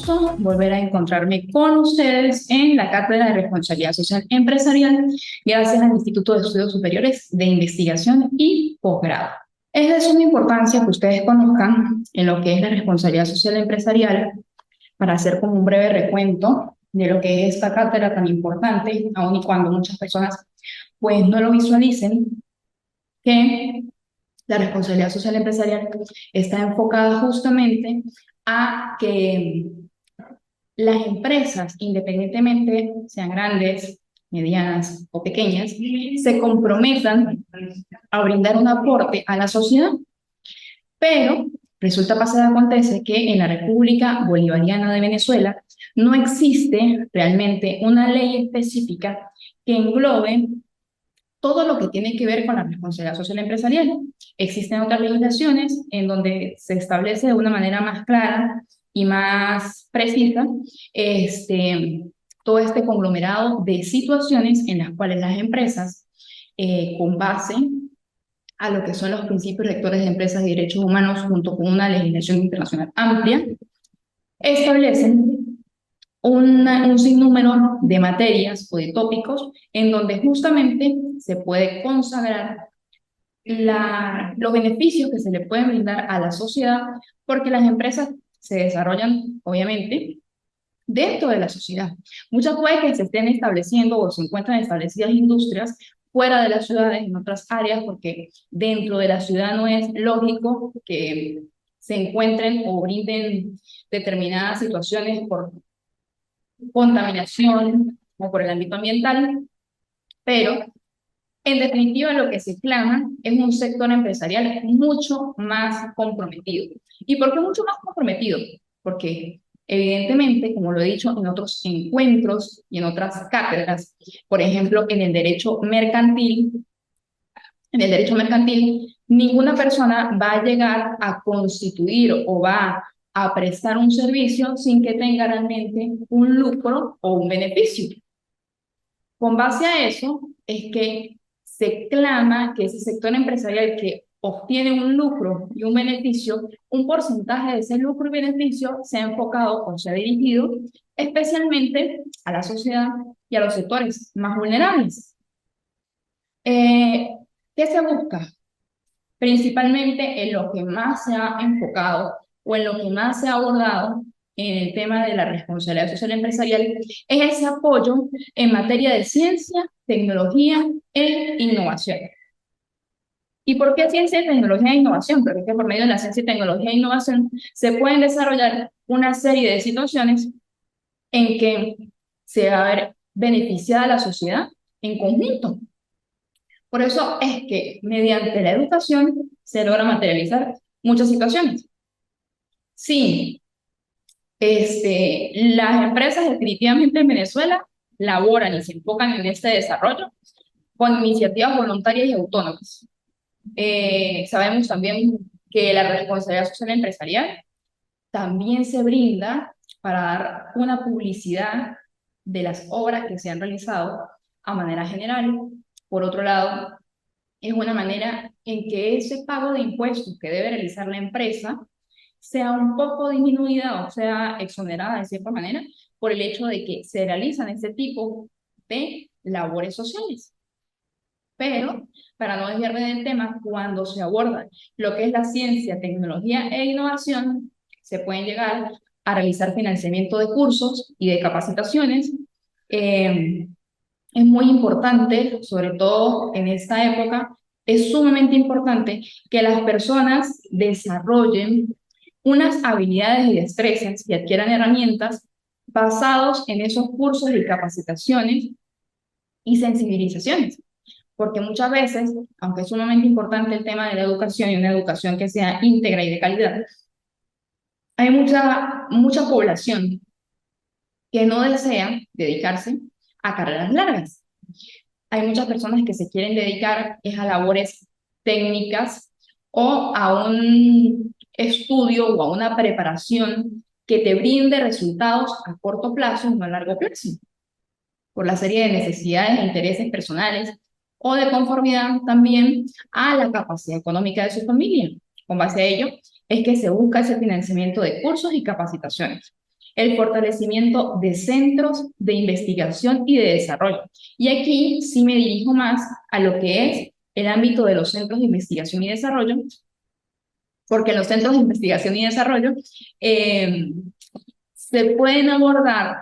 gusto volver a encontrarme con ustedes en la Cátedra de Responsabilidad Social Empresarial, gracias al Instituto de Estudios Superiores de Investigación y Posgrado. Es de suma importancia que ustedes conozcan en lo que es la responsabilidad social empresarial, para hacer como un breve recuento de lo que es esta cátedra tan importante, aun y cuando muchas personas pues no lo visualicen, que la responsabilidad social empresarial está enfocada justamente a que las empresas, independientemente sean grandes, medianas o pequeñas, se comprometan a brindar un aporte a la sociedad. Pero resulta, pasa y acontece que en la República Bolivariana de Venezuela no existe realmente una ley específica que englobe todo lo que tiene que ver con la responsabilidad social empresarial. Existen otras legislaciones en donde se establece de una manera más clara y más precisa todo este conglomerado de situaciones en las cuales las empresas, con base a lo que son los principios rectores de empresas y derechos humanos, junto con una legislación internacional amplia, establecen un sinnúmero de materias o de tópicos en donde justamente se puede consagrar los beneficios que se le pueden brindar a la sociedad, porque las empresas se desarrollan, obviamente, dentro de la sociedad. Muchas puede que se estén estableciendo o se encuentran establecidas industrias fuera de las ciudades, en otras áreas, porque dentro de la ciudad no es lógico que se encuentren o brinden determinadas situaciones por contaminación o por el ámbito ambiental, pero en definitiva lo que se clama es un sector empresarial mucho más comprometido. ¿Y por qué mucho más comprometido? Porque evidentemente, como lo he dicho en otros encuentros y en otras cátedras, por ejemplo, en el derecho mercantil, ninguna persona va a llegar a constituir o va a prestar un servicio sin que tenga realmente un lucro o un beneficio. Con base a eso es que se clama que ese sector empresarial que obtiene un lucro y un beneficio, un porcentaje de ese lucro y beneficio sea enfocado o sea dirigido especialmente a la sociedad y a los sectores más vulnerables. ¿Qué se busca? Principalmente en lo que más se ha enfocado o en lo que más se ha abordado en el tema de la responsabilidad social empresarial, es ese apoyo en materia de ciencia, tecnología e innovación. ¿Y por qué ciencia, tecnología e innovación? Porque es que por medio de la ciencia, tecnología e innovación se pueden desarrollar una serie de situaciones en que se va a ver beneficiada la sociedad en conjunto. Por eso es que mediante la educación se logra materializar muchas situaciones. Sí, las empresas definitivamente en Venezuela laboran y se enfocan en este desarrollo con iniciativas voluntarias y autónomas. Sabemos también que la responsabilidad social empresarial también se brinda para dar una publicidad de las obras que se han realizado a manera general. Por otro lado, es una manera en que ese pago de impuestos que debe realizar la empresa sea un poco disminuida o sea exonerada de cierta manera por el hecho de que se realizan este tipo de labores sociales. Pero, para no desviarme del tema, cuando se aborda lo que es la ciencia, tecnología e innovación, se pueden llegar a realizar financiamiento de cursos y de capacitaciones. Es muy importante, sobre todo en esta época, es sumamente importante que las personas desarrollen unas habilidades y destrezas y adquieran herramientas basados en esos cursos y capacitaciones y sensibilizaciones. Porque muchas veces, aunque es sumamente importante el tema de la educación y una educación que sea íntegra y de calidad, hay mucha población que no desea dedicarse a carreras largas. Hay muchas personas que se quieren dedicar a labores técnicas o a un estudio o a una preparación que te brinde resultados a corto plazo y no a largo plazo, por la serie de necesidades e intereses personales o de conformidad también a la capacidad económica de su familia. Con base a ello, es que se busca ese financiamiento de cursos y capacitaciones. el fortalecimiento de centros de investigación y de desarrollo. Y aquí sí me dirijo más a lo que es el ámbito de los centros de investigación y desarrollo, porque en los centros de investigación y desarrollo se pueden abordar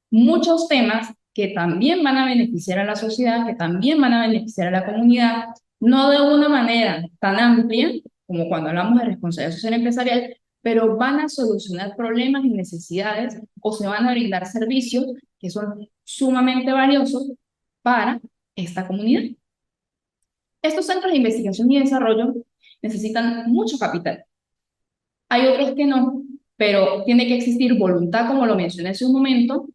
muchos temas que también van a beneficiar a la sociedad, que también van a beneficiar a la comunidad, no de una manera tan amplia como cuando hablamos de responsabilidad social empresarial, pero van a solucionar problemas y necesidades o se van a brindar servicios que son sumamente valiosos para esta comunidad. Estos centros de investigación y desarrollo necesitan mucho capital. Hay otros que no, pero tiene que existir voluntad, como lo mencioné hace un momento,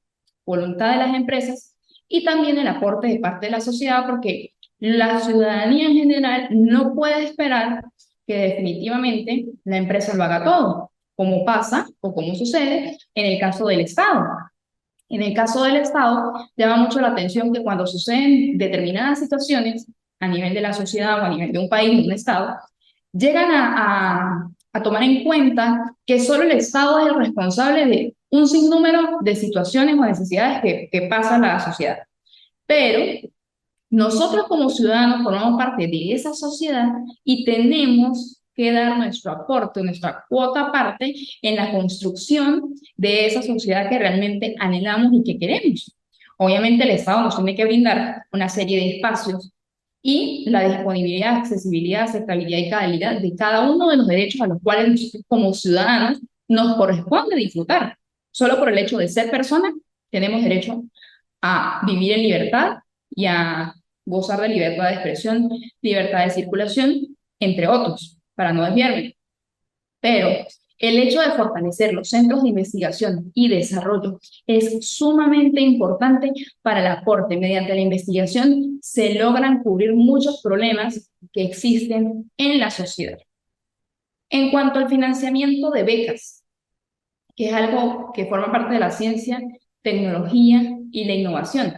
voluntad de las empresas y también el aporte de parte de la sociedad, porque la ciudadanía en general no puede esperar que definitivamente la empresa lo haga todo, como pasa o como sucede en el caso del Estado. En el caso del Estado, llama mucho la atención que cuando suceden determinadas situaciones a nivel de la sociedad o a nivel de un país, de un Estado, llegan a tomar en cuenta que solo el Estado es el responsable de un sinnúmero de situaciones o necesidades que pasa la sociedad. Pero nosotros como ciudadanos formamos parte de esa sociedad y tenemos que dar nuestro aporte, nuestra cuota parte en la construcción de esa sociedad que realmente anhelamos y que queremos. Obviamente el Estado nos tiene que brindar una serie de espacios y la disponibilidad, accesibilidad, aceptabilidad y calidad de cada uno de los derechos a los cuales nosotros como ciudadanos nos corresponde disfrutar. Solo por el hecho de ser personas tenemos derecho a vivir en libertad y a gozar de libertad de expresión, libertad de circulación, entre otros, para no desviarme. Pero el hecho de fortalecer los centros de investigación y desarrollo es sumamente importante para el aporte. Mediante la investigación se logran cubrir muchos problemas que existen en la sociedad. En cuanto al financiamiento de becas, que es algo que forma parte de la ciencia, tecnología y la innovación.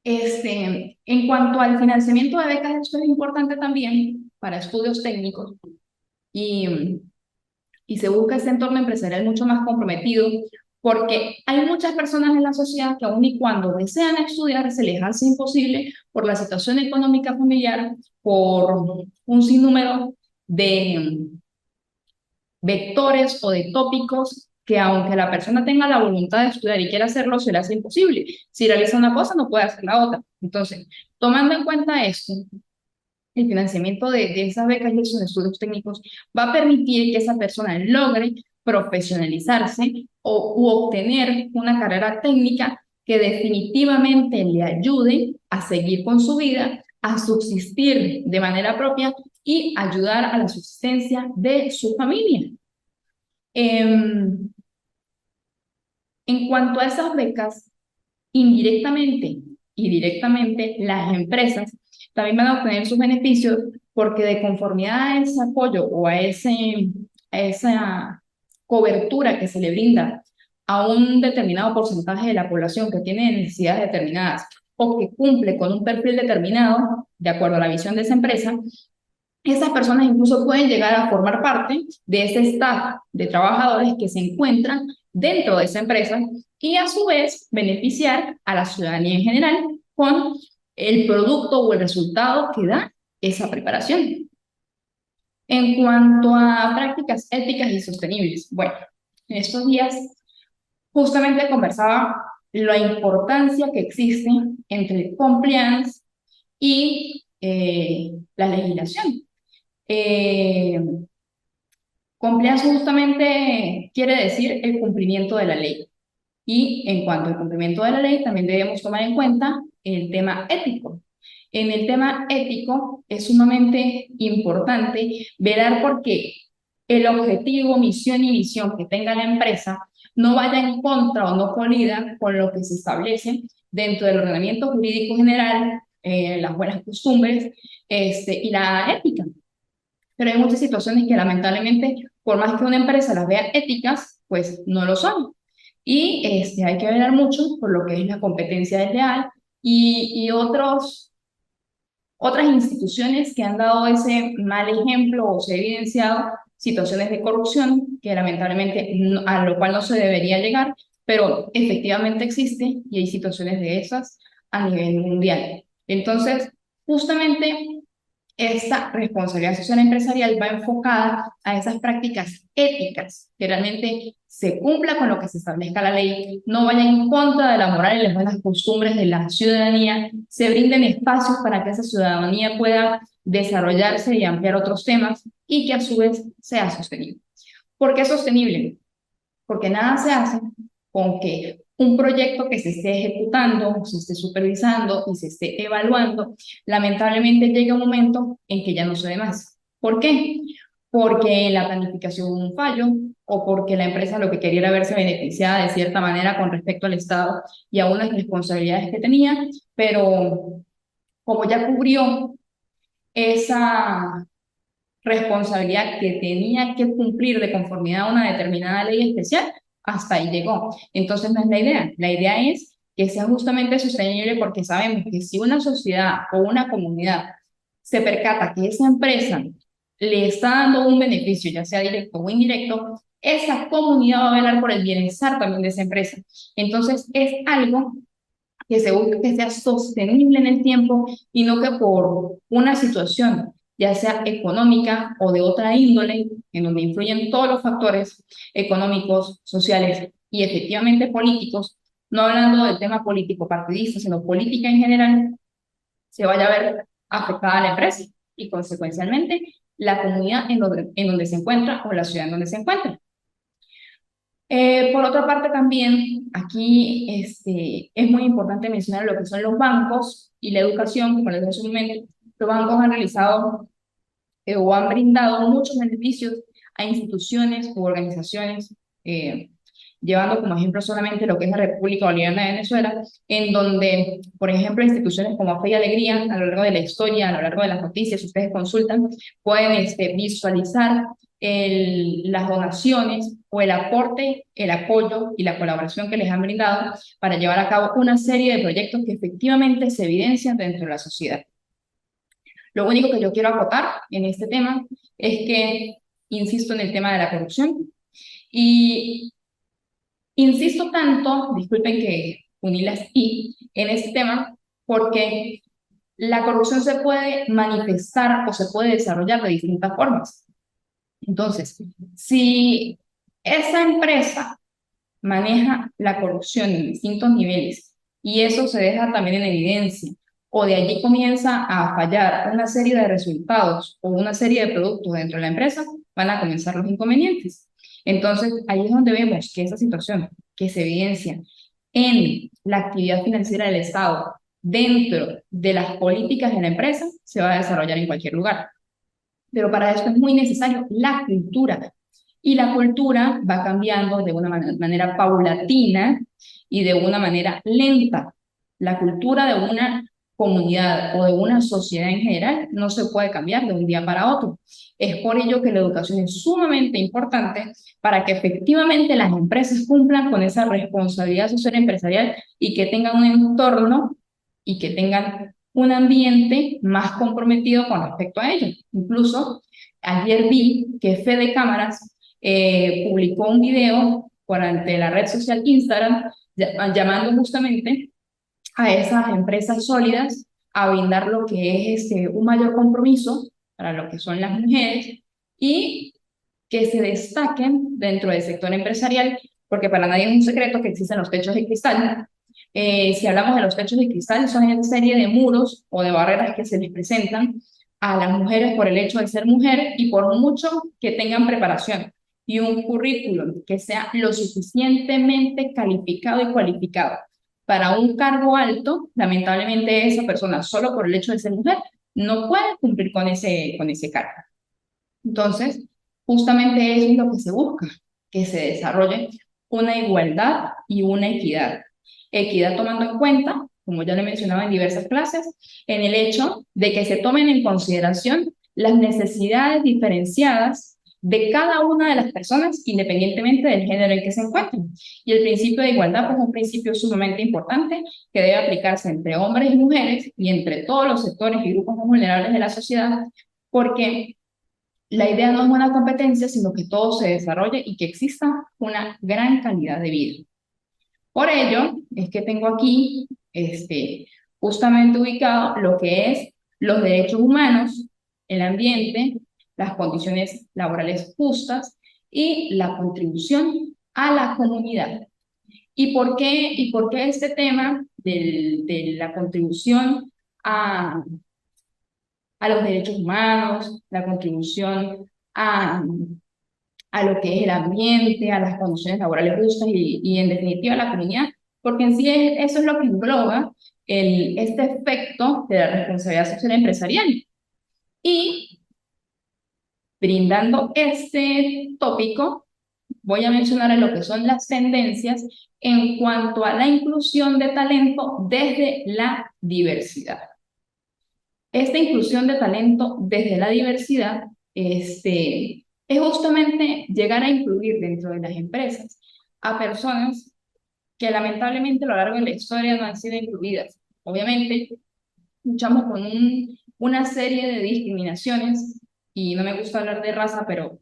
En cuanto al financiamiento de becas, esto es importante también para estudios técnicos y, y se busca ese entorno empresarial mucho más comprometido porque hay muchas personas en la sociedad que aun y cuando desean estudiar se les hace imposible por la situación económica familiar, por un sinnúmero de vectores o de tópicos que aunque la persona tenga la voluntad de estudiar y quiera hacerlo, se le hace imposible. Si realiza una cosa, no puede hacer la otra. Entonces, tomando en cuenta esto, el financiamiento de esas becas y esos estudios técnicos va a permitir que esa persona logre profesionalizarse u obtener una carrera técnica que definitivamente le ayude a seguir con su vida, a subsistir de manera propia y ayudar a la subsistencia de su familia. En cuanto a esas becas, indirectamente y directamente las empresas también van a obtener sus beneficios porque de conformidad a ese apoyo o a esa cobertura que se le brinda a un determinado porcentaje de la población que tiene necesidades determinadas o que cumple con un perfil determinado de acuerdo a la visión de esa empresa, esas personas incluso pueden llegar a formar parte de ese staff de trabajadores que se encuentran dentro de esa empresa y a su vez beneficiar a la ciudadanía en general con el producto o el resultado que da esa preparación. En cuanto a prácticas éticas y sostenibles, bueno, en estos días justamente conversaba la importancia que existe entre el compliance y la legislación. Compliance justamente quiere decir el cumplimiento de la ley. Y en cuanto al cumplimiento de la ley, también debemos tomar en cuenta el tema ético. En el tema ético es sumamente importante velar porque el objetivo, misión y visión que tenga la empresa no vaya en contra o no colida con lo que se establece dentro del ordenamiento jurídico general, las buenas costumbres y la ética. Pero hay muchas situaciones que lamentablemente, por más que una empresa las vea éticas, pues no lo son. Y hay que velar mucho por lo que es la competencia desleal y otras instituciones que han dado ese mal ejemplo o se ha evidenciado situaciones de corrupción, que lamentablemente a lo cual no se debería llegar, pero efectivamente existe y hay situaciones de esas a nivel mundial. Entonces, justamente esta responsabilidad social empresarial va enfocada a esas prácticas éticas, que realmente se cumpla con lo que se establezca la ley, no vaya en contra de la moral y las buenas costumbres de la ciudadanía, se brinden espacios para que esa ciudadanía pueda desarrollarse y ampliar otros temas y que a su vez sea sostenible. ¿Por qué sostenible? Porque nada se hace con que un proyecto que se esté ejecutando, se esté supervisando y se esté evaluando, lamentablemente llega un momento en que ya no se ve más. ¿Por qué? Porque en la planificación hubo un fallo o porque la empresa lo que quería era verse beneficiada de cierta manera con respecto al Estado y a unas responsabilidades que tenía, pero como ya cubrió esa responsabilidad que tenía que cumplir de conformidad a una determinada ley especial, hasta ahí llegó. Entonces no es la idea es que sea justamente sostenible porque sabemos que si una sociedad o una comunidad se percata que esa empresa le está dando un beneficio, ya sea directo o indirecto, esa comunidad va a velar por el bienestar también de esa empresa. Entonces es algo que se busque que sea sostenible en el tiempo y no que por una situación, ya sea económica o de otra índole, en donde influyen todos los factores económicos, sociales y efectivamente políticos, no hablando del tema político partidista, sino política en general, se vaya a ver afectada la empresa y consecuencialmente la comunidad en donde se encuentra o la ciudad en donde se encuentra. Por otra parte, también aquí es muy importante mencionar lo que son los bancos y la educación, como les dije hace un momento. Los bancos han realizado o han brindado muchos beneficios a instituciones u organizaciones, llevando como ejemplo solamente lo que es la República Bolivariana de Venezuela, en donde, por ejemplo, instituciones como Fe y Alegría, a lo largo de la historia, a lo largo de las noticias, si ustedes consultan, pueden visualizar las donaciones o el aporte, el apoyo y la colaboración que les han brindado para llevar a cabo una serie de proyectos que efectivamente se evidencian dentro de la sociedad. Lo único que yo quiero acotar en este tema es que insisto en el tema de la corrupción y insisto tanto, disculpen que uní las I en este tema, porque la corrupción se puede manifestar o se puede desarrollar de distintas formas. Entonces, si esa empresa maneja la corrupción en distintos niveles y eso se deja también en evidencia, o de allí comienza a fallar una serie de resultados o una serie de productos dentro de la empresa, van a comenzar los inconvenientes. Entonces, ahí es donde vemos que esa situación que se evidencia en la actividad financiera del Estado dentro de las políticas de la empresa se va a desarrollar en cualquier lugar. Pero para eso es muy necesario la cultura. Y la cultura va cambiando de una manera paulatina y de una manera lenta. La cultura de una comunidad o de una sociedad en general no se puede cambiar de un día para otro. Es por ello que la educación es sumamente importante para que efectivamente las empresas cumplan con esa responsabilidad social empresarial y que tengan un entorno y que tengan un ambiente más comprometido con respecto a ello. Incluso ayer vi que Fede Cámaras publicó un video por ante la red social Instagram llamando justamente a esas empresas sólidas a brindar lo que es un mayor compromiso para lo que son las mujeres y que se destaquen dentro del sector empresarial, porque para nadie es un secreto que existen los techos de cristal. Si hablamos de los techos de cristal, son una serie de muros o de barreras que se les presentan a las mujeres por el hecho de ser mujer y por mucho que tengan preparación y un currículum que sea lo suficientemente calificado y cualificado para un cargo alto, lamentablemente esa persona, solo por el hecho de ser mujer, no puede cumplir con ese cargo. Entonces, justamente eso es lo que se busca, que se desarrolle una igualdad y una equidad. Equidad tomando en cuenta, como ya lo he mencionado en diversas clases, en el hecho de que se tomen en consideración las necesidades diferenciadas de cada una de las personas, independientemente del género en que se encuentren. Y el principio de igualdad pues, es un principio sumamente importante que debe aplicarse entre hombres y mujeres y entre todos los sectores y grupos vulnerables de la sociedad, porque La idea no es una competencia, sino que todo se desarrolle y que exista una gran calidad de vida. Por ello, es que tengo aquí justamente ubicado lo que es los derechos humanos, el ambiente, las condiciones laborales justas y la contribución a la comunidad. Y por qué este tema de la contribución a, a los derechos humanos, la contribución a, a lo que es el ambiente, a las condiciones laborales justas y en definitiva a la comunidad? Porque en sí eso es lo que engloba este efecto de la responsabilidad social empresarial. Y brindando este tópico, voy a mencionar lo que son las tendencias en cuanto a la inclusión de talento desde la diversidad. Esta inclusión de talento desde la diversidad es justamente llegar a incluir dentro de las empresas a personas que lamentablemente a lo largo de la historia no han sido incluidas. Obviamente, luchamos con una serie de discriminaciones y no me gusta hablar de raza, pero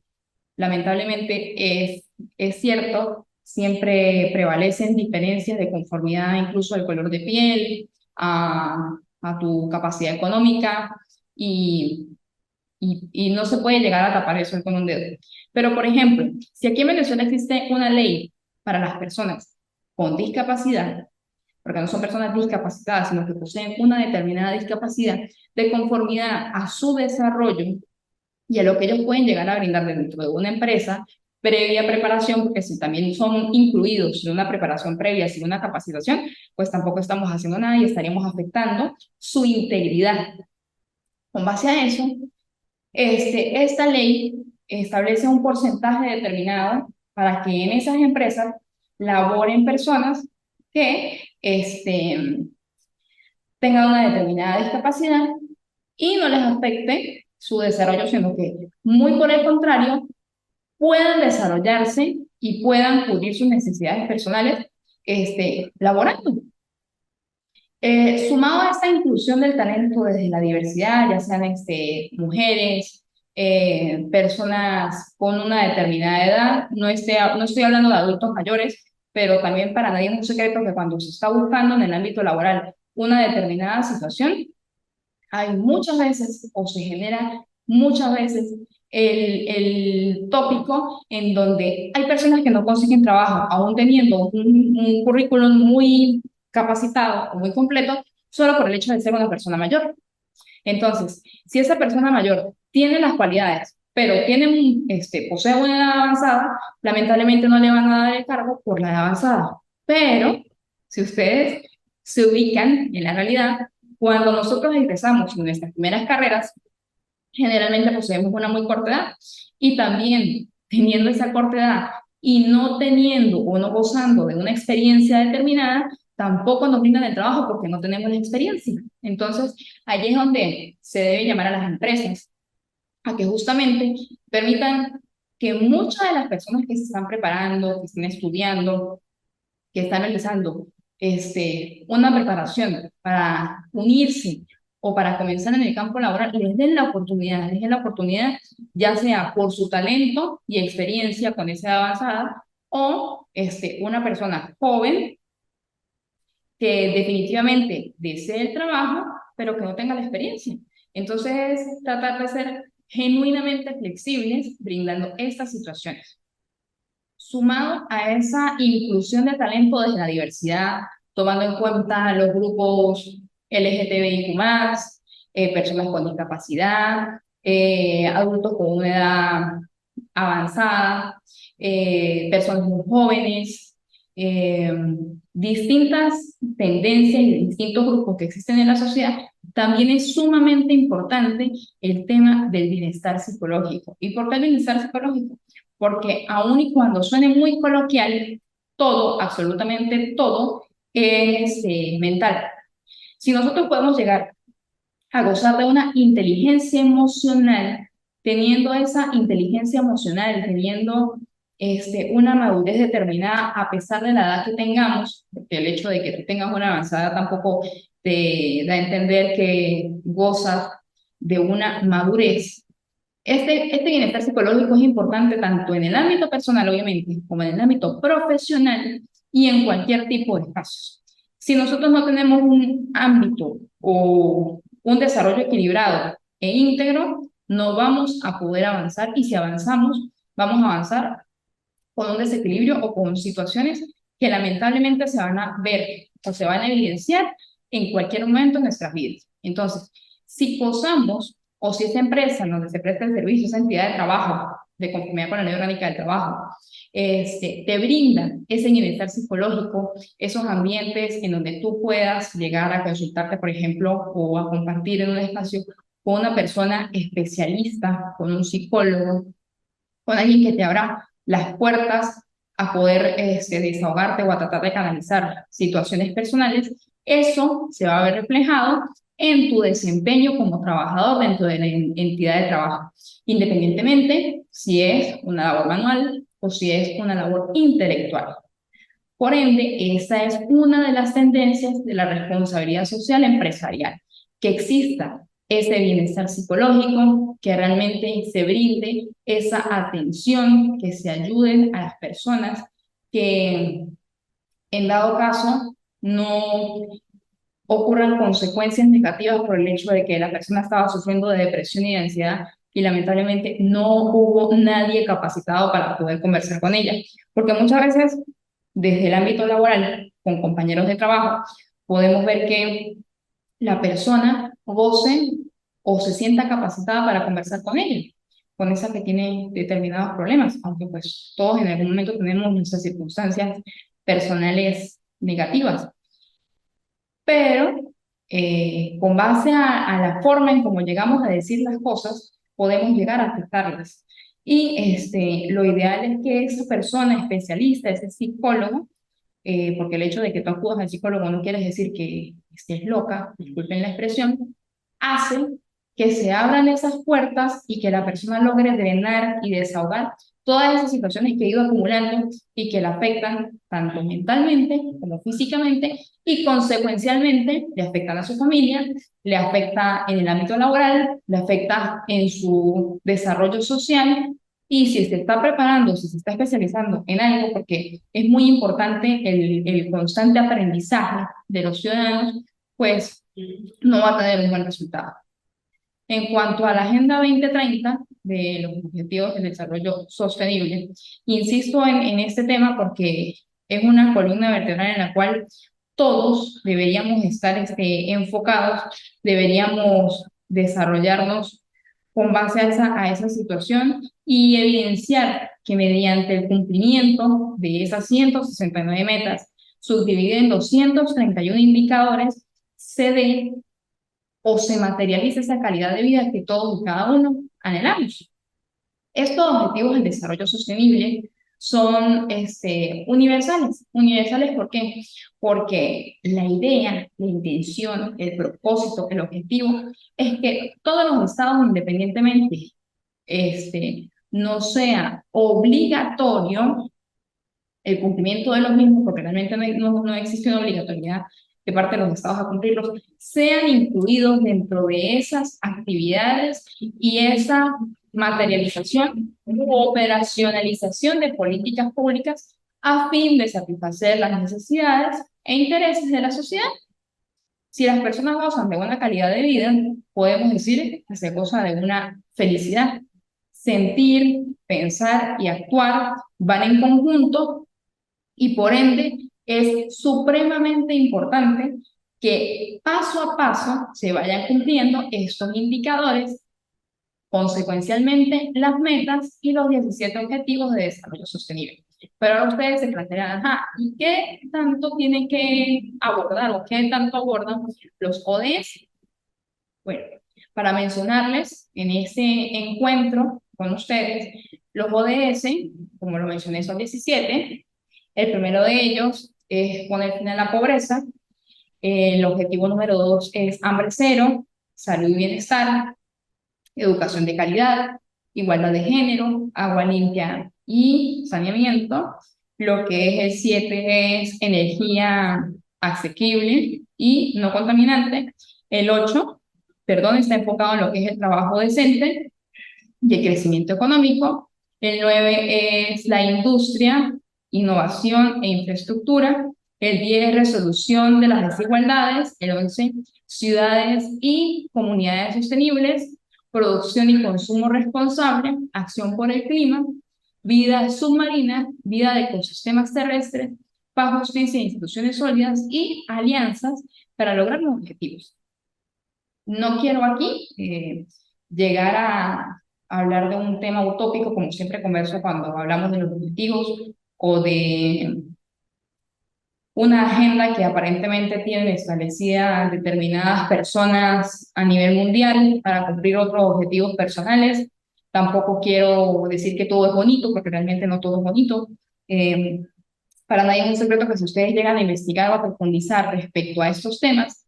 lamentablemente es cierto, siempre prevalecen diferencias de conformidad incluso al color de piel, a tu capacidad económica y, y no se puede llegar a tapar eso con un dedo. Pero, por ejemplo, si aquí en Venezuela existe una ley para las personas con discapacidad, porque no son personas discapacitadas, sino que poseen una determinada discapacidad, de conformidad a su desarrollo y a lo que ellos pueden llegar a brindar dentro de una empresa, previa preparación, porque si también son incluidos sin una preparación previa, sin una capacitación, pues tampoco estamos haciendo nada y estaríamos afectando su integridad. Con base a eso, esta ley establece un porcentaje determinado para que en esas empresas laboren personas que tengan una determinada discapacidad y no les afecte su desarrollo, sino que muy por el contrario, puedan desarrollarse y puedan cubrir sus necesidades personales laborando. Sumado a esta inclusión del talento desde la diversidad, ya sean mujeres, personas con una determinada edad, no estoy hablando de adultos mayores, pero también para nadie es un secreto que cuando se está buscando en el ámbito laboral una determinada situación, hay muchas veces o se genera muchas veces el tópico en donde hay personas que no consiguen trabajo, aún teniendo un currículum muy capacitado o muy completo, solo por el hecho de ser una persona mayor. Entonces, si esa persona mayor tiene las cualidades, pero posee una edad avanzada, lamentablemente no le van a dar el cargo por la edad avanzada. Pero, si ustedes se ubican en la realidad, cuando nosotros ingresamos en nuestras primeras carreras, generalmente poseemos una muy corta edad y también teniendo esa corta edad y no teniendo o no gozando de una experiencia determinada, tampoco nos brindan el trabajo porque no tenemos la experiencia. Entonces, allí es donde se debe llamar a las empresas a que justamente permitan que muchas de las personas que se están preparando, que estén estudiando, que están realizando una preparación para unirse o para comenzar en el campo laboral, les den la oportunidad, ya sea por su talento y experiencia con esa edad avanzada, o una persona joven que definitivamente desee el trabajo, pero que no tenga la experiencia. Entonces, tratar de ser genuinamente flexibles brindando estas situaciones. Sumado a esa inclusión de talento desde la diversidad, tomando en cuenta los grupos LGTBIQ+, personas con discapacidad, adultos con una edad avanzada, personas muy jóvenes, eh, distintas tendencias y distintos grupos que existen en la sociedad, también es sumamente importante el tema del bienestar psicológico. ¿Y por qué el bienestar psicológico? Porque aun y cuando suene muy coloquial, todo, absolutamente todo, es mental. Si nosotros podemos llegar a gozar de una inteligencia emocional, teniendo esa inteligencia emocional, teniendo una madurez determinada a pesar de la edad que tengamos, porque el hecho de que tú tengas una avanzada tampoco te da a entender que gozas de una madurez. Este bienestar psicológico es importante tanto en el ámbito personal, obviamente, como en el ámbito profesional y en cualquier tipo de espacios. Si nosotros no tenemos un ámbito o un desarrollo equilibrado e íntegro, no vamos a poder avanzar, y si avanzamos, vamos a avanzar con un desequilibrio o con situaciones que lamentablemente se van a ver o se van a evidenciar en cualquier momento de nuestras vidas. Entonces, si posamos o si esa empresa en donde se presta el servicio, esa entidad de trabajo, de conformidad con la ley orgánica del trabajo, te brinda ese bienestar psicológico, esos ambientes en donde tú puedas llegar a consultarte, por ejemplo, o a compartir en un espacio con una persona especialista, con un psicólogo, con alguien que te abra las puertas a poder desahogarte o a tratar de canalizar situaciones personales, eso se va a ver reflejado en tu desempeño como trabajador dentro de la entidad de trabajo, independientemente si es una labor manual o si es una labor intelectual. Por ende, esa es una de las tendencias de la responsabilidad social empresarial, que exista ese bienestar psicológico, que realmente se brinde esa atención, que se ayuden a las personas que en dado caso no ocurran consecuencias negativas por el hecho de que la persona estaba sufriendo de depresión y de ansiedad y lamentablemente no hubo nadie capacitado para poder conversar con ella. Porque muchas veces desde el ámbito laboral, con compañeros de trabajo, podemos ver que la persona goce o se sienta capacitada para conversar con ella, con esa que tiene determinados problemas, aunque pues todos en algún momento tenemos nuestras circunstancias personales negativas, pero con base a la forma en cómo llegamos a decir las cosas, podemos llegar a afectarlas. Y lo ideal es que esa persona especialista, ese psicólogo, porque el hecho de que tú acudas al psicólogo no quiere decir que estés loca, disculpen la expresión, hace que se abran esas puertas y que la persona logre drenar y desahogar todas esas situaciones que ha ido acumulando y que la afectan tanto mentalmente como físicamente y consecuencialmente le afectan a su familia, le afecta en el ámbito laboral, le afecta en su desarrollo social y si se está preparando, si se está especializando en algo, porque es muy importante el constante aprendizaje de los ciudadanos, pues no va a tener un buen resultado. En cuanto a la Agenda 2030 de los Objetivos del Desarrollo Sostenible, insisto en este tema porque es una columna vertebral en la cual todos deberíamos estar enfocados, deberíamos desarrollarnos con base a esa situación y evidenciar que mediante el cumplimiento de esas 169 metas, subdivididas en 231 indicadores, se dé o se materializa esa calidad de vida que todos y cada uno anhelamos. Estos objetivos del desarrollo sostenible son universales. ¿Universales por qué? Porque la idea, la intención, el propósito, el objetivo es que todos los estados, independientemente, no sea obligatorio el cumplimiento de los mismos, porque realmente no existe una obligatoriedad de parte de los estados a cumplirlos, sean incluidos dentro de esas actividades y esa materialización u operacionalización de políticas públicas a fin de satisfacer las necesidades e intereses de la sociedad. Si las personas gozan de buena calidad de vida, podemos decir que se goza de una felicidad. Sentir, pensar y actuar van en conjunto y por ende es supremamente importante que paso a paso se vayan cumpliendo estos indicadores, consecuencialmente las metas y los 17 objetivos de desarrollo sostenible. Pero ahora ustedes se plantean, ajá, ¿y qué tanto tienen que abordar o qué tanto abordan los ODS? Bueno, para mencionarles en ese encuentro con ustedes, los ODS, como lo mencioné, son 17. El primero de ellos es poner fin a la pobreza. El objetivo número 2 es hambre cero, salud y bienestar, educación de calidad, igualdad de género, agua limpia y saneamiento. Lo que es el 7 es energía asequible y no contaminante. El 8, perdón, está enfocado en lo que es el trabajo decente. y el crecimiento económico. El 9 es la industria, innovación e infraestructura. El 10 resolución de las desigualdades. El 11 ciudades y comunidades sostenibles. Producción y consumo responsable, acción por el clima, vida submarina, vida de ecosistemas terrestres, paz, justicia e instituciones sólidas y alianzas para lograr los objetivos. No quiero aquí llegar a hablar de un tema utópico, como siempre converso cuando hablamos de los objetivos o de una agenda que aparentemente tienen establecida determinadas personas a nivel mundial para cumplir otros objetivos personales. Tampoco quiero decir que todo es bonito, porque realmente no todo es bonito. Eh, para nadie es un secreto que si ustedes llegan a investigar o a profundizar respecto a estos temas,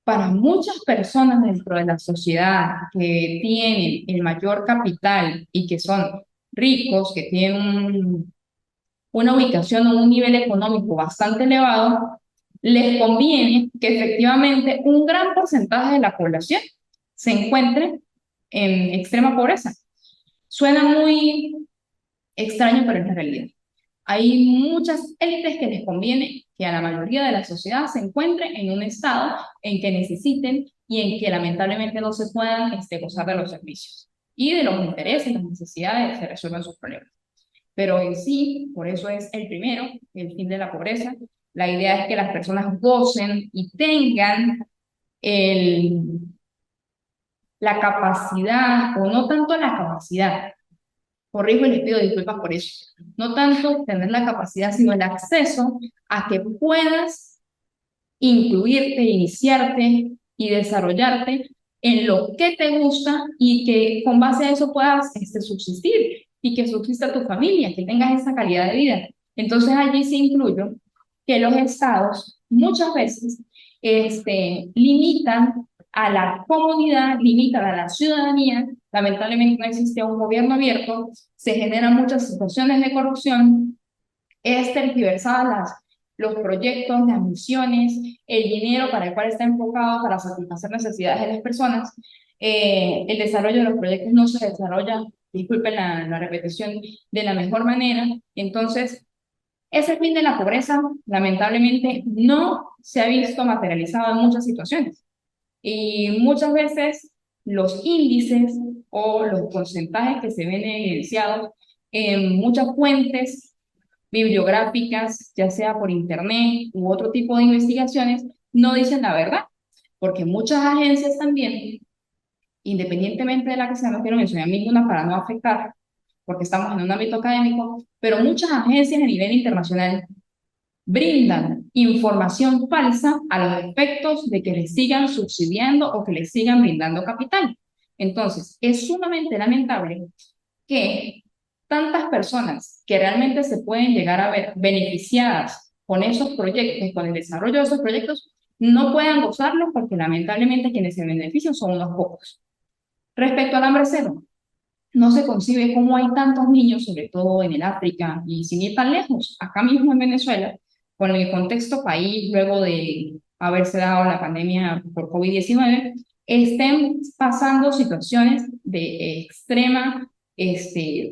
para muchas personas dentro de la sociedad que tienen el mayor capital y que son ricos, que tienen una ubicación o un nivel económico bastante elevado, les conviene que efectivamente un gran porcentaje de la población se encuentre en extrema pobreza. Suena muy extraño, pero es la realidad. Hay muchas élites que les conviene que a la mayoría de la sociedad se encuentre en un estado en que necesiten y en que lamentablemente no se puedan gozar de los servicios y de los intereses, las necesidades, se resuelvan sus problemas. Pero en sí, por eso es el primero, el fin de la pobreza. La idea es que las personas gocen y tengan el, la capacidad, o no tanto la capacidad, corrijo y les pido disculpas por eso, no tanto tener la capacidad, sino el acceso a que puedas incluirte, iniciarte y desarrollarte en lo que te gusta y que con base a eso puedas subsistir y que subsista tu familia, que tengas esa calidad de vida. Entonces allí se incluyo que los estados muchas veces limitan a la comunidad, limitan a la ciudadanía. Lamentablemente no existe un gobierno abierto, se generan muchas situaciones de corrupción, es tergiversada los proyectos, las misiones, el dinero para el cual está enfocado para satisfacer necesidades de las personas. El desarrollo de los proyectos no se desarrolla, disculpen la repetición, de la mejor manera. Entonces, ese fin de la pobreza, lamentablemente, no se ha visto materializado en muchas situaciones. Y muchas veces los índices o los porcentajes que se ven evidenciados en muchas fuentes bibliográficas, ya sea por internet u otro tipo de investigaciones, no dicen la verdad, porque muchas agencias también, independientemente de la que sea, no quiero mencionar ninguna para no afectar, porque estamos en un ámbito académico, pero muchas agencias a nivel internacional brindan información falsa a los efectos de que les sigan subsidiando o que les sigan brindando capital. Entonces, es sumamente lamentable que tantas personas que realmente se pueden llegar a ver beneficiadas con esos proyectos, con el desarrollo de esos proyectos, no puedan gozarlos porque lamentablemente quienes se benefician son unos pocos. Respecto al hambre cero, no se concibe cómo hay tantos niños, sobre todo en el África y sin ir tan lejos, acá mismo en Venezuela, con el contexto país luego de haberse dado la pandemia por COVID-19, estén pasando situaciones de extrema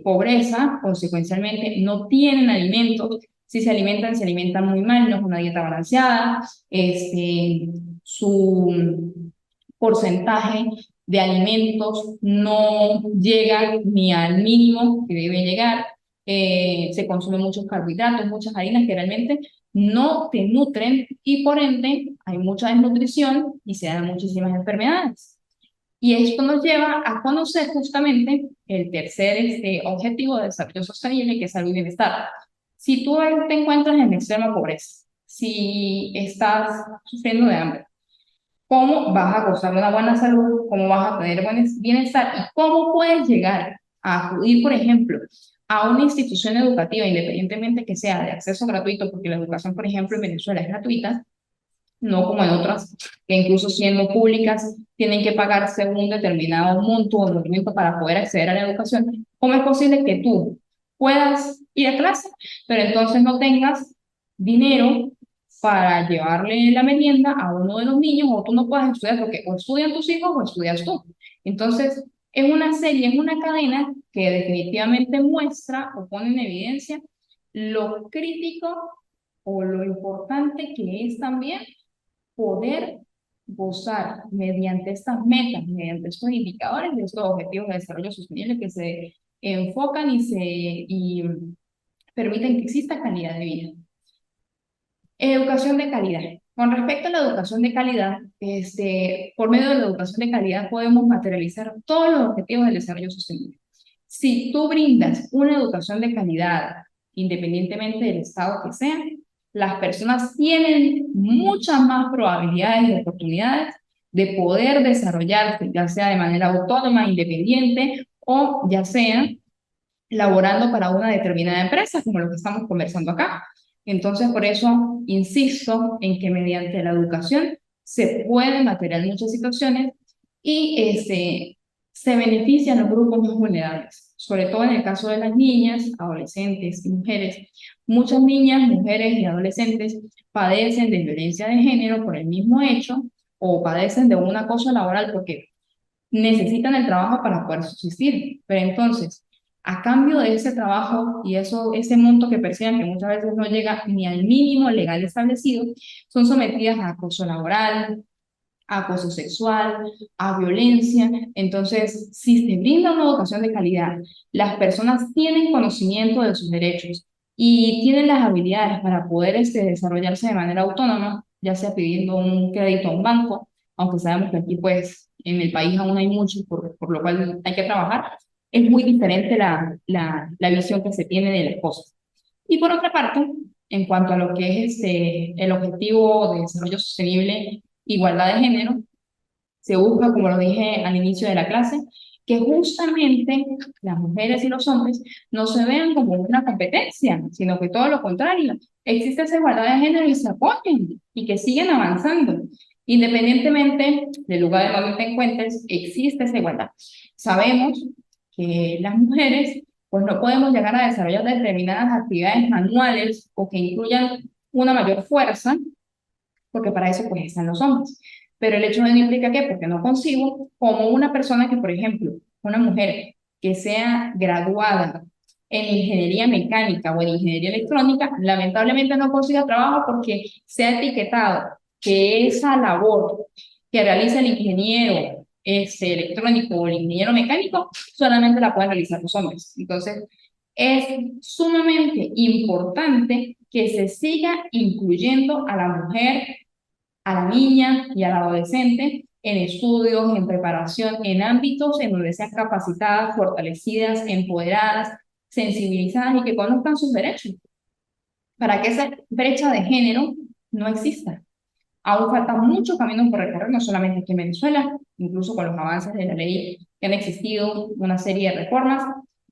pobreza, consecuencialmente no tienen alimentos, si se alimentan muy mal, no es una dieta balanceada, su porcentaje de alimentos no llega ni al mínimo que debe llegar, se consumen muchos carbohidratos, muchas harinas que realmente no te nutren y por ende hay mucha desnutrición y se dan muchísimas enfermedades. Y esto nos lleva a conocer justamente el tercer objetivo de desarrollo sostenible, que es salud y bienestar. Si tú te encuentras en extrema pobreza, si estás sufriendo de hambre, cómo vas a gozar de una buena salud, cómo vas a tener buen bienestar y cómo puedes llegar a acudir, por ejemplo, a una institución educativa, independientemente que sea de acceso gratuito, porque la educación, por ejemplo, en Venezuela es gratuita, no como en otras, que incluso siendo públicas tienen que pagarse un determinado monto o movimiento para poder acceder a la educación. ¿Cómo es posible que tú puedas ir a clase, pero entonces no tengas dinero para llevarle la merienda a uno de los niños, o tú no puedas estudiar porque o estudian tus hijos o estudias tú? Entonces, Es una serie, es una cadena que definitivamente muestra o pone en evidencia lo crítico o lo importante que es también poder gozar mediante estas metas, mediante estos indicadores de estos objetivos de desarrollo sostenible que se enfocan y permiten que exista calidad de vida. Educación de calidad. Con respecto a la educación de calidad, por medio de la educación de calidad podemos materializar todos los objetivos del desarrollo sostenible. Si tú brindas una educación de calidad, independientemente del estado que sea, las personas tienen muchas más probabilidades y oportunidades de poder desarrollarse, ya sea de manera autónoma, independiente o ya sea laborando para una determinada empresa, como lo que estamos conversando acá. Entonces, por eso insisto en que mediante la educación se pueden materializar muchas situaciones y se benefician los grupos más vulnerables, sobre todo en el caso de las niñas, adolescentes y mujeres. Muchas niñas, mujeres y adolescentes padecen de violencia de género por el mismo hecho o padecen de un acoso laboral porque necesitan el trabajo para poder subsistir. Pero entonces, a cambio de ese trabajo y ese monto que perciben, que muchas veces no llega ni al mínimo legal establecido, son sometidas a acoso laboral, a acoso sexual, a violencia. Entonces, si se brinda una educación de calidad, las personas tienen conocimiento de sus derechos y tienen las habilidades para poder desarrollarse de manera autónoma, ya sea pidiendo un crédito a un banco, aunque sabemos que aquí pues en el país aún hay mucho, por lo cual hay que trabajar, es muy diferente la visión que se tiene de las cosas. Y por otra parte, en cuanto a lo que es el objetivo de desarrollo sostenible, igualdad de género, se busca, como lo dije al inicio de la clase, que justamente las mujeres y los hombres no se vean como una competencia, sino que todo lo contrario, existe esa igualdad de género y se apoyen y que siguen avanzando. Independientemente del lugar en donde te encuentres, existe esa igualdad. Sabemos que las mujeres pues no podemos llegar a desarrollar determinadas actividades manuales o que incluyan una mayor fuerza, porque para eso pues están los hombres. Pero el hecho no implica que, porque no consigo, como una persona que, por ejemplo, una mujer que sea graduada en ingeniería mecánica o en ingeniería electrónica, lamentablemente no consiga trabajo porque se ha etiquetado que esa labor que realiza el ingeniero electrónico o el ingeniero mecánico solamente la pueden realizar los hombres. Entonces, es sumamente importante que se siga incluyendo a la mujer, a la niña y al adolescente en estudios, en preparación, en ámbitos en donde sean capacitadas, fortalecidas, empoderadas, sensibilizadas y que conozcan sus derechos, para que esa brecha de género no exista. Aún falta mucho camino por recorrer, no solamente aquí en Venezuela, incluso con los avances de la ley que han existido, una serie de reformas,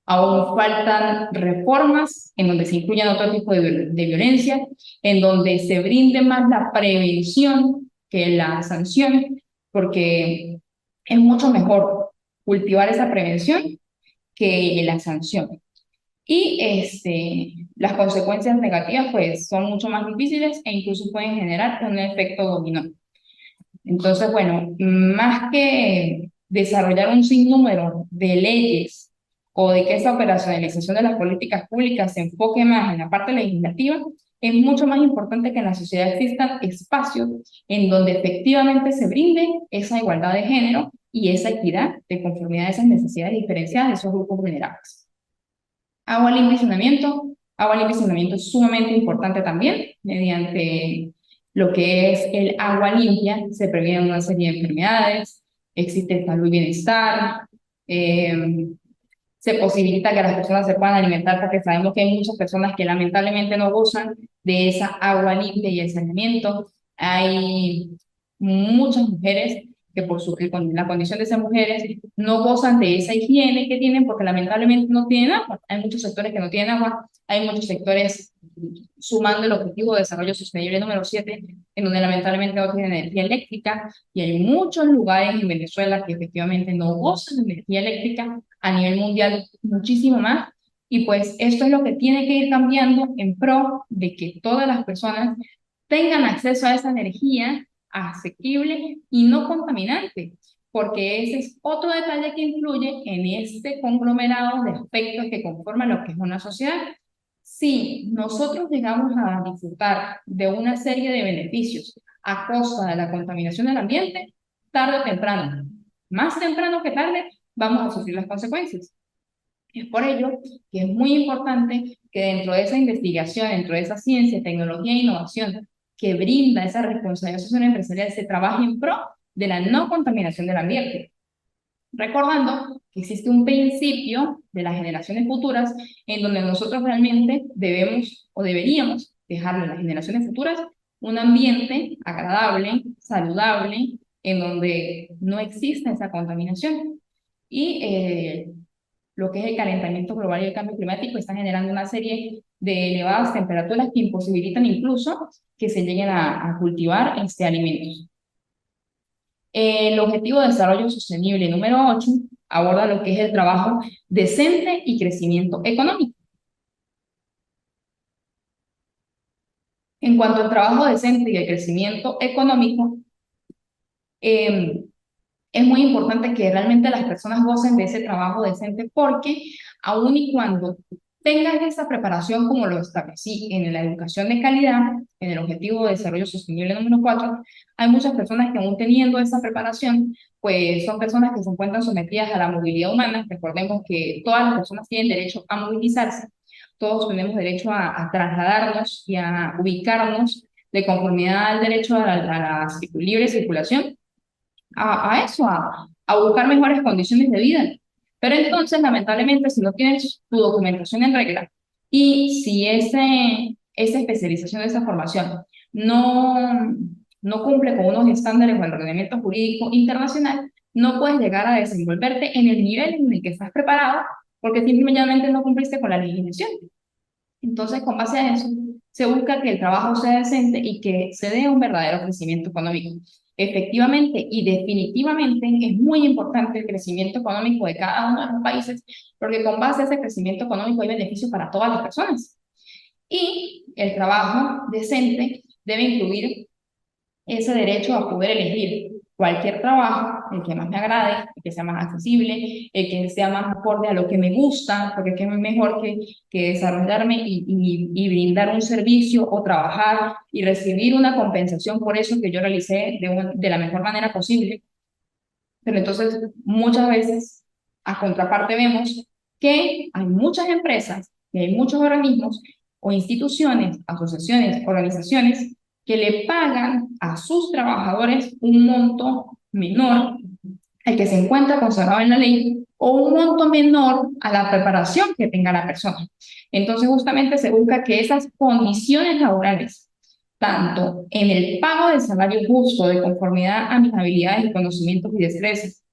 aún faltan reformas en donde se incluyan otro tipo de violencia, en donde se brinde más la prevención que la sanción, porque es mucho mejor cultivar esa prevención que la sanción. Y las consecuencias negativas pues son mucho más difíciles e incluso pueden generar un efecto dominó. Entonces, bueno, más que desarrollar un sinnúmero de leyes o de que esa operacionalización de las políticas públicas se enfoque más en la parte legislativa, es mucho más importante que en la sociedad existan espacios en donde efectivamente se brinde esa igualdad de género y esa equidad de conformidad a esas necesidades diferenciadas de esos grupos vulnerables. Agua limpia y saneamiento. Agua limpia y saneamiento es sumamente importante también. Mediante lo que es el agua limpia se previenen una serie de enfermedades, existe salud y bienestar, eh, se posibilita que las personas se puedan alimentar porque sabemos que hay muchas personas que lamentablemente no gozan de esa agua limpia y el saneamiento. Hay muchas mujeres que con la condición de ser mujeres no gozan de esa higiene que tienen porque lamentablemente no tienen agua. Hay muchos sectores que no tienen agua, hay muchos sectores, sumando el objetivo de desarrollo sostenible número 7, en donde lamentablemente no tienen energía eléctrica, y hay muchos lugares en Venezuela que efectivamente no gozan de energía eléctrica, a nivel mundial muchísimo más, y pues esto es lo que tiene que ir cambiando en pro de que todas las personas tengan acceso a esa energía asequible y no contaminante, porque ese es otro detalle que influye en este conglomerado de aspectos que conforman lo que es una sociedad. Si nosotros llegamos a disfrutar de una serie de beneficios a costa de la contaminación del ambiente, tarde o temprano, más temprano que tarde, vamos a sufrir las consecuencias. Es por ello que es muy importante que dentro de esa investigación, dentro de esa ciencia, tecnología e innovación que brinda esa responsabilidad social empresarial, se trabaje en pro de la no contaminación del ambiente. Recordando que existe un principio de las generaciones futuras en donde nosotros realmente debemos o deberíamos dejarle a las generaciones futuras un ambiente agradable, saludable, en donde no exista esa contaminación. Y lo que es el calentamiento global y el cambio climático está generando una serie de elevadas temperaturas que imposibilitan incluso que se lleguen a cultivar alimentos. El Objetivo de Desarrollo Sostenible número 8 aborda lo que es el trabajo decente y crecimiento económico. En cuanto al trabajo decente y el crecimiento económico, es muy importante que realmente las personas gocen de ese trabajo decente porque aun y cuando tengas esa preparación como lo establecí en la educación de calidad, en el Objetivo de Desarrollo Sostenible número 4, hay muchas personas que aún teniendo esa preparación, pues son personas que se encuentran sometidas a la movilidad humana. Recordemos que todas las personas tienen derecho a movilizarse, todos tenemos derecho a trasladarnos y a ubicarnos de conformidad al derecho a la libre circulación a eso, a buscar mejores condiciones de vida. Pero entonces, lamentablemente, si no tienes tu documentación en regla y si esa especialización, esa formación no cumple con unos estándares o el ordenamiento jurídico internacional, no puedes llegar a desenvolverte en el nivel en el que estás preparado porque simplemente no cumpliste con la legislación. Entonces, con base a eso, se busca que el trabajo sea decente y que se dé un verdadero crecimiento económico. Efectivamente y definitivamente es muy importante el crecimiento económico de cada uno de los países, porque con base a ese crecimiento económico hay beneficios para todas las personas. Y el trabajo decente debe incluir ese derecho a poder elegir cualquier trabajo, el que más me agrade, el que sea más accesible, el que sea más acorde a lo que me gusta, porque es mejor que desarrollarme y brindar un servicio o trabajar y recibir una compensación por eso que yo realicé de la mejor manera posible. Pero entonces, muchas veces, a contraparte, vemos que hay muchas empresas, que hay muchos organismos o instituciones, asociaciones, organizaciones que le pagan a sus trabajadores un monto menor al que se encuentra consagrado en la ley o un monto menor a la preparación que tenga la persona. Entonces, justamente se busca que esas condiciones laborales, tanto en el pago del salario justo de conformidad a mis habilidades y conocimientos y destrezas,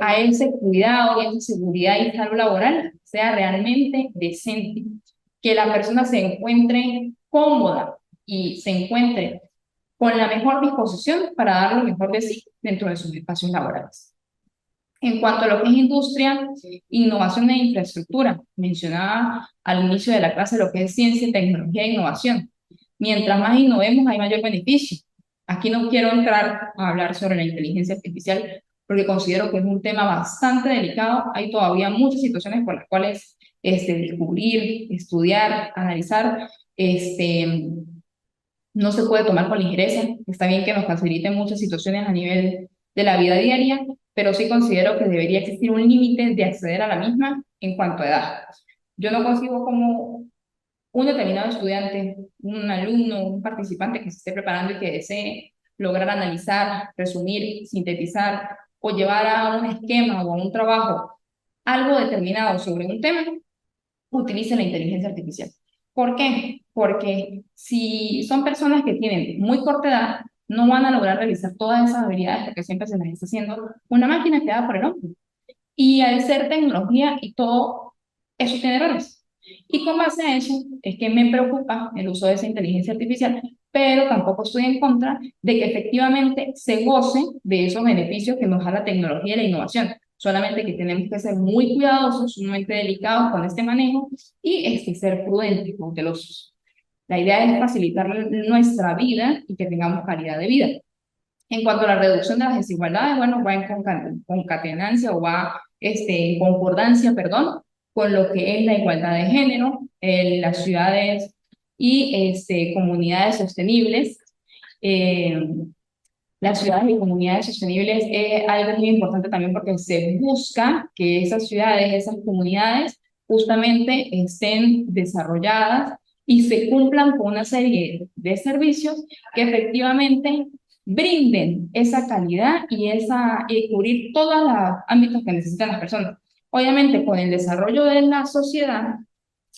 a ese cuidado y esa seguridad y salud laboral sea realmente decente, que la persona se encuentre cómoda y se encuentre con la mejor disposición para dar lo mejor de sí dentro de sus espacios laborales. En cuanto a lo que es industria, innovación e infraestructura, mencionaba al inicio de la clase lo que es ciencia, tecnología e innovación. Mientras más innovemos, hay mayor beneficio. Aquí no quiero entrar a hablar sobre la inteligencia artificial porque considero que es un tema bastante delicado. Hay todavía muchas situaciones por las cuales descubrir, estudiar, analizar, no se puede tomar con ligereza. Está bien que nos faciliten muchas situaciones a nivel de la vida diaria, pero sí considero que debería existir un límite de acceder a la misma en cuanto a edad. Yo no consigo como un determinado estudiante, un alumno, un participante que se esté preparando y que desee lograr analizar, resumir, sintetizar o llevar a un esquema o a un trabajo algo determinado sobre un tema, utilice la inteligencia artificial. ¿Por qué? Porque si son personas que tienen muy corta edad, no van a lograr realizar todas esas habilidades porque siempre se las está haciendo una máquina creada por el hombre. Y al ser tecnología y todo, eso tiene errores. Y con base a eso es que me preocupa el uso de esa inteligencia artificial, pero tampoco estoy en contra de que efectivamente se goce de esos beneficios que nos da la tecnología y la innovación. Solamente que tenemos que ser muy cuidadosos, sumamente delicados con este manejo y ser prudentes, cautelosos. La idea es facilitar nuestra vida y que tengamos calidad de vida. En cuanto a la reducción de las desigualdades, bueno, va en concatenancia o va en concordancia, perdón, con lo que es la igualdad de género, las ciudades y comunidades sostenibles. Eh, las ciudades y comunidades sostenibles es algo muy importante también porque se busca que esas ciudades, esas comunidades, justamente estén desarrolladas y se cumplan con una serie de servicios que efectivamente brinden esa calidad y cubrir todos los ámbitos que necesitan las personas. Obviamente, con el desarrollo de la sociedad,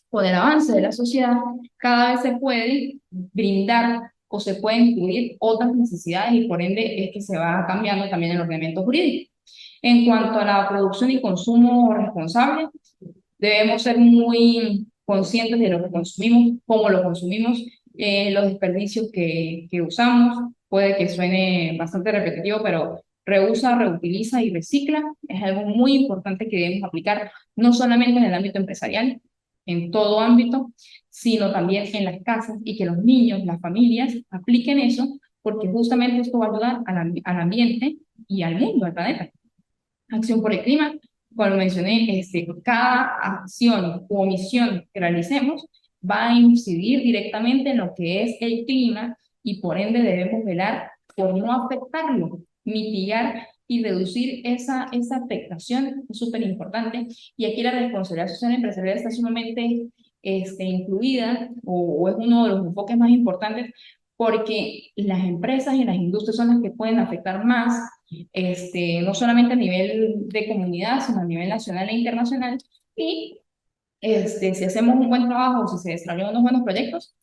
con el avance de la sociedad, cada vez se puede brindar o se pueden cubrir otras necesidades y por ende es que se va cambiando también el ordenamiento jurídico. En cuanto a la producción y consumo responsable, debemos ser muy conscientes de lo que consumimos, cómo lo consumimos, los desperdicios que usamos. Puede que suene bastante repetitivo, pero reusa, reutiliza y recicla es algo muy importante que debemos aplicar no solamente en el ámbito empresarial, en todo ámbito, sino también en las casas y que los niños, las familias apliquen eso, porque justamente esto va a ayudar al ambiente y al mundo, al planeta. Acción por el clima, como mencioné, cada acción o omisión que realicemos va a incidir directamente en lo que es el clima y por ende debemos velar por no afectarlo, mitigar y reducir esa afectación, es súper importante. Y aquí la responsabilidad social empresarial está sumamente incluida o es uno de los enfoques más importantes porque las empresas y las industrias son las que pueden afectar más no solamente a nivel de comunidad, sino a nivel nacional e internacional. Y si hacemos un buen trabajo, si se desarrollan unos buenos proyectos,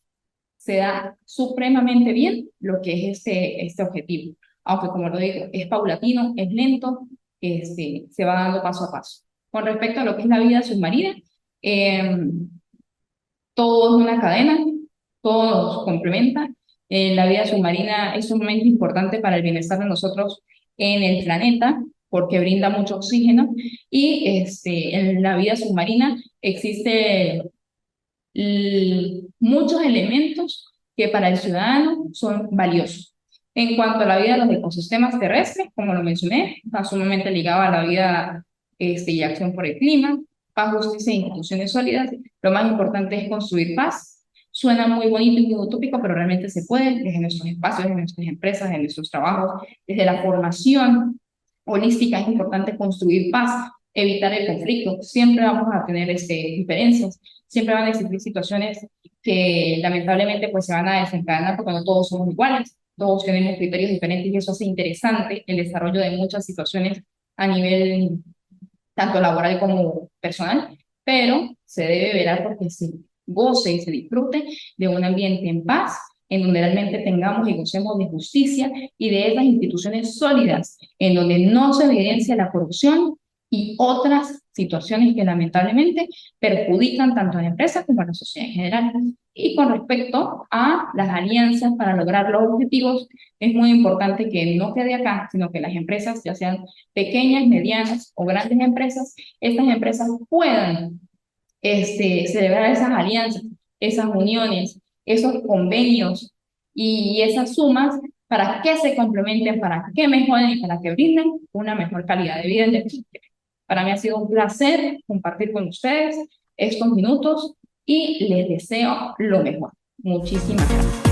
se da supremamente bien lo que es este objetivo. Aunque, como lo digo, es paulatino, es lento, se va dando paso a paso. Con respecto a lo que es la vida submarina, eh, todo es una cadena, todo nos complementa. La vida submarina es sumamente importante para el bienestar de nosotros en el planeta porque brinda mucho oxígeno y en la vida submarina existen muchos elementos que para el ciudadano son valiosos. En cuanto a la vida de los ecosistemas terrestres, como lo mencioné, está sumamente ligado a la vida y acción por el clima, paz, justicia e instituciones sólidas. Lo más importante es construir paz. Suena muy bonito y muy utópico, pero realmente se puede desde nuestros espacios, desde nuestras empresas, desde nuestros trabajos, desde la formación holística. Es importante construir paz, evitar el conflicto. Siempre vamos a tener diferencias, siempre van a existir situaciones que lamentablemente pues se van a desencadenar porque no todos somos iguales, todos tenemos criterios diferentes y eso hace interesante el desarrollo de muchas situaciones a nivel tanto laboral como personal, pero se debe velar porque se goce y se disfrute de un ambiente en paz, en donde realmente tengamos y gocemos de justicia y de esas instituciones sólidas, en donde no se evidencia la corrupción y otras situaciones que lamentablemente perjudican tanto a la empresa como a la sociedad en general. Y con respecto a las alianzas para lograr los objetivos, es muy importante que no quede acá, sino que las empresas, ya sean pequeñas, medianas o grandes empresas, estas empresas puedan celebrar esas alianzas, esas uniones, esos convenios y esas sumas para que se complementen, para que mejoren y para que brinden una mejor calidad de vida en definitiva. Para mí ha sido un placer compartir con ustedes estos minutos y les deseo lo mejor. Muchísimas gracias.